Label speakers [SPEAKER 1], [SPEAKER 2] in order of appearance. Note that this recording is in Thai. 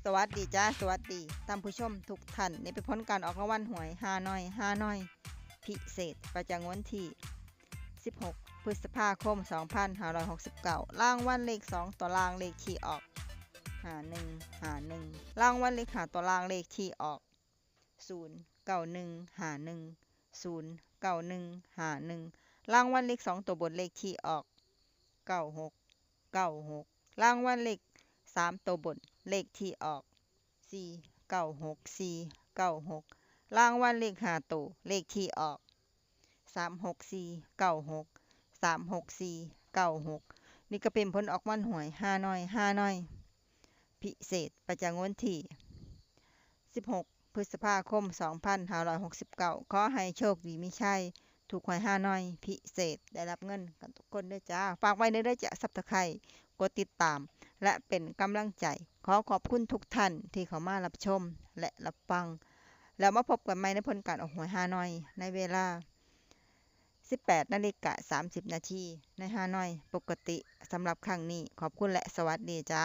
[SPEAKER 1] สวัสดีจ้าสวัสดีท่านผู้ชมทุกท่านนี่เป็นผลการออกรางวัลหวยฮานอยพิเศษประจำวันที่16พฤษภาคม2569รางวัลเลข2ตัวรางเลขที่ออก51รางวัลเลข5ตัวรางเลขที่ออก09151รางวัลเลข2ตัวบนเลขที่ออก96รางวัลเลข3ตัวบนเลขที่ออก496รางวัลเลข5ตัวเลขที่ออก36496นี่ก็เป็นผลออกวันหวยฮานอยพิเศษประจำวันที่16พฤษภาคม2569ขอให้โชคดีมีชัยถูกหวยฮานอยพิเศษได้รับเงินกันทุกคนด้วยจ้าฝากไว้ในเด้อจ้าSubscribeกดติดตามและเป็นกำลังใจขอบคุณทุกท่านที่เข้ามารับชมและรับฟังแล้วมาพบกันใหม่ในผลการออกหวยฮานอยในเวลา18:30 นาทีในฮานอยปกติสำหรับครั้งนี้ขอบคุณและสวัสดีจ้า